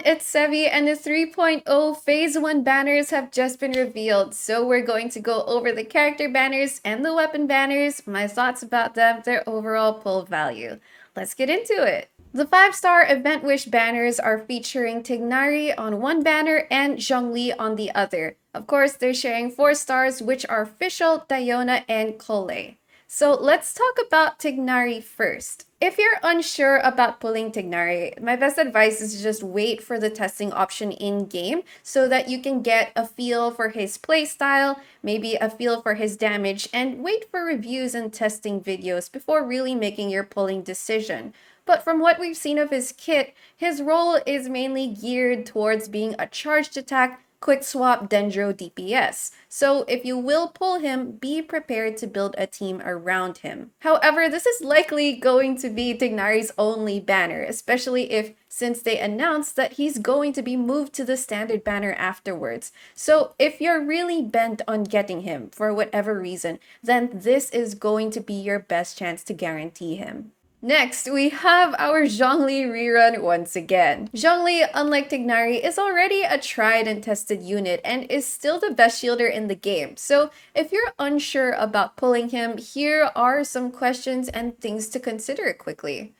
it's Sevi, and the 3.0 Phase 1 banners have just been revealed. So we're going to go over the character banners and the weapon banners, my thoughts about them, their overall pull value. Let's get into it. The 5-star Event Wish banners are featuring Tighnari on one banner and Zhongli on the other. Of course, they're sharing 4 stars, which are Fischl, Diona, and Collei. So let's talk about Tighnari first. If you're unsure about pulling Tighnari, my best advice is to just wait for the testing option in-game so that you can get a feel for his playstyle, maybe a feel for his damage, and wait for reviews and testing videos before really making your pulling decision. But from what we've seen of his kit, his role is mainly geared towards being a charged attack, quick swap Dendro DPS. So if you will pull him, be prepared to build a team around him. However, this is likely going to be Tighnari's only banner, especially since they announced that he's going to be moved to the standard banner afterwards. So if you're really bent on getting him for whatever reason, then this is going to be your best chance to guarantee him. Next, we have our Zhongli rerun once again. Zhongli, unlike Tighnari, is already a tried and tested unit and is still the best shielder in the game. So if you're unsure about pulling him, here are some questions and things to consider quickly.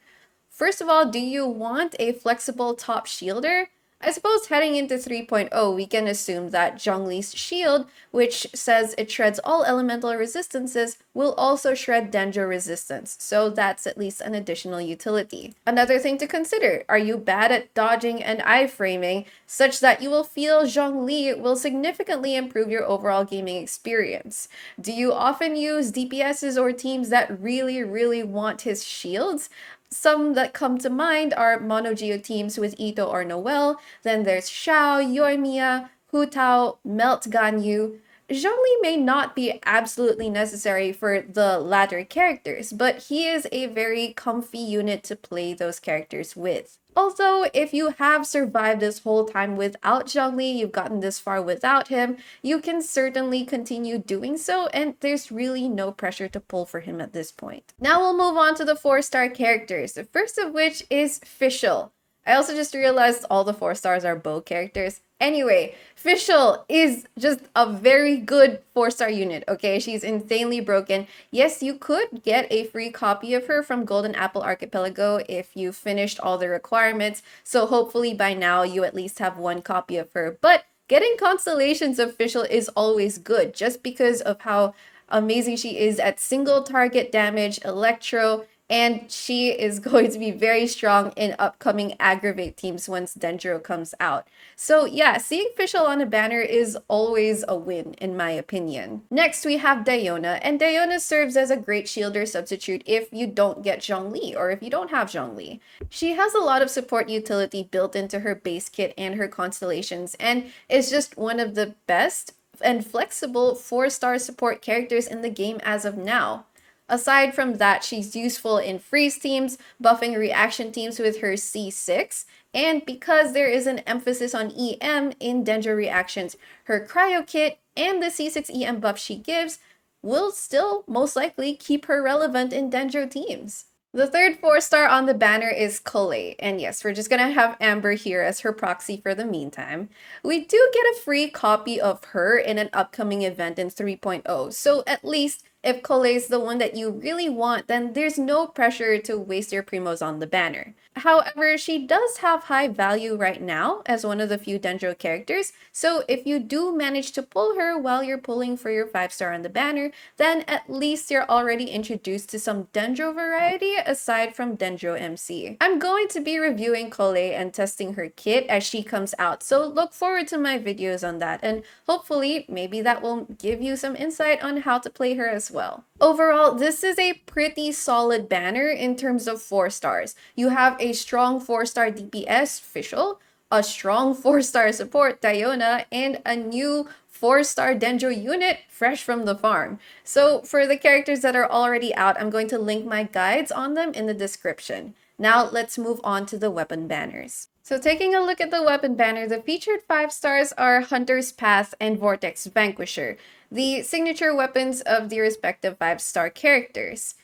First of all, do you want a flexible top shielder? I suppose heading into 3.0, we can assume that Zhongli's shield, which says it shreds all elemental resistances, will also shred Dendro resistance, so that's at least an additional utility. Another thing to consider, are you bad at dodging and iframing, such that you will feel Zhongli will significantly improve your overall gaming experience? Do you often use DPSs or teams that really want his shields? Some that come to mind are mono-geo teams with Ito or Noel, then there's Xiao, Yoimiya, Hu Tao, Melt Ganyu. Zhongli may not be absolutely necessary for the latter characters, but he is a very comfy unit to play those characters with. Although, if you have survived this whole time without Zhongli, you've gotten this far without him, you can certainly continue doing so, and there's really no pressure to pull for him at this point. Now we'll move on to the 4-star characters, the first of which is Fishel. I also just realized all the 4 stars are bow characters. Anyway, Fishel is just a very good 4-star unit, okay? She's insanely broken. Yes, you could get a free copy of her from Golden Apple Archipelago if you finished all the requirements, so hopefully by now you at least have 1 copy of her. But getting constellations of Fishel is always good, just because of how amazing she is at single target damage, electro, and she is going to be very strong in upcoming aggravate teams once Dendro comes out. So yeah, seeing Fischl on a banner is always a win in my opinion. Next we have Diona, and Diona serves as a great shielder substitute if you don't get Zhongli or if you don't have Zhongli. She has a lot of support utility built into her base kit and her constellations, and is just one of the best and flexible 4-star support characters in the game as of now. Aside from that, she's useful in freeze teams, buffing reaction teams with her C6, and because there is an emphasis on EM in Dendro reactions, her cryo kit and the C6 EM buff she gives will still most likely keep her relevant in Dendro teams. The third 4-star on the banner is Collei, and yes, we're just gonna have Amber here as her proxy for the meantime. We do get a free copy of her in an upcoming event in 3.0, so at least if Collei is the one that you really want, then there's no pressure to waste your primos on the banner. However, she does have high value right now as one of the few Dendro characters, so if you do manage to pull her while you're pulling for your 5-star on the banner, then at least you're already introduced to some Dendro variety aside from Dendro MC. I'm going to be reviewing Collei and testing her kit as she comes out, so look forward to my videos on that, and hopefully maybe that will give you some insight on how to play her as well. Overall, this is a pretty solid banner in terms of 4 stars. You have a strong 4-star DPS, Fischl, a strong 4-star support, Diona, and a new 4-star Dendro unit fresh from the farm. So for the characters that are already out, I'm going to link my guides on them in the description. Now let's move on to the weapon banners. So taking a look at the weapon banner, the featured 5 stars are Hunter's Path and Vortex Vanquisher, the signature weapons of the respective 5-star characters.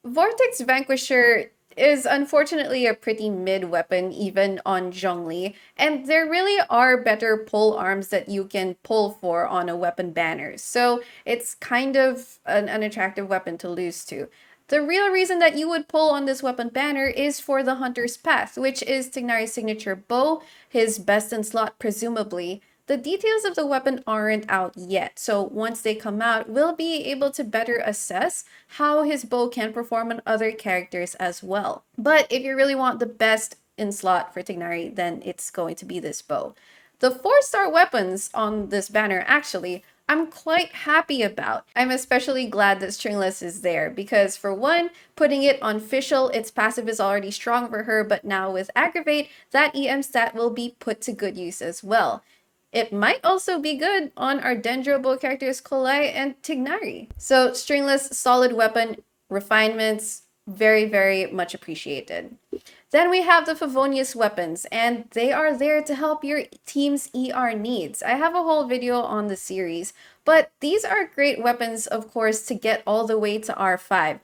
Vortex Vanquisher is unfortunately a pretty mid weapon even on Zhongli, and there really are better pull arms that you can pull for on a weapon banner, so it's kind of an unattractive weapon to lose to. The real reason that you would pull on this weapon banner is for the Hunter's Path, which is Tignari's signature bow, his best in slot presumably. The details of the weapon aren't out yet, so once they come out, we'll be able to better assess how his bow can perform on other characters as well. But if you really want the best in slot for Tignari, then it's going to be this bow. The 4-star weapons on this banner actually, I'm quite happy about. I'm especially glad that Stringless is there because for one, putting it on Fishel, its passive is already strong for her, but now with Aggravate, that EM stat will be put to good use as well. It might also be good on our Dendrobo characters Collei and Tignari. So Stringless, solid weapon, refinements, very, very much appreciated. Then we have the Favonius weapons, and they are there to help your team's ER needs. I have a whole video on the series, but these are great weapons, of course, to get all the way to R5.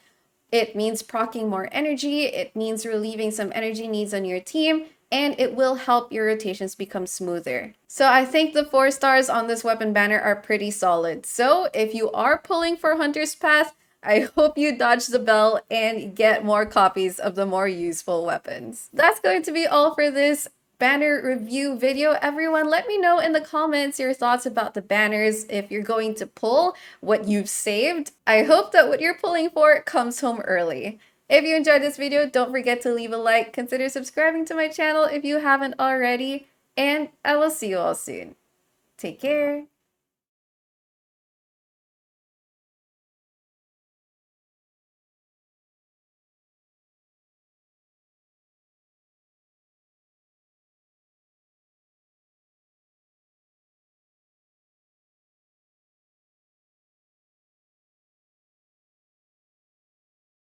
It means proccing more energy, it means relieving some energy needs on your team, and it will help your rotations become smoother. So I think the 4 stars on this weapon banner are pretty solid. So if you are pulling for Hunter's Path, I hope you dodge the bell and get more copies of the more useful weapons. That's going to be all for this banner review video. Everyone, let me know in the comments your thoughts about the banners, if you're going to pull, what you've saved. I hope that what you're pulling for comes home early. If you enjoyed this video, don't forget to leave a like, consider subscribing to my channel if you haven't already, and I will see you all soon. Take care!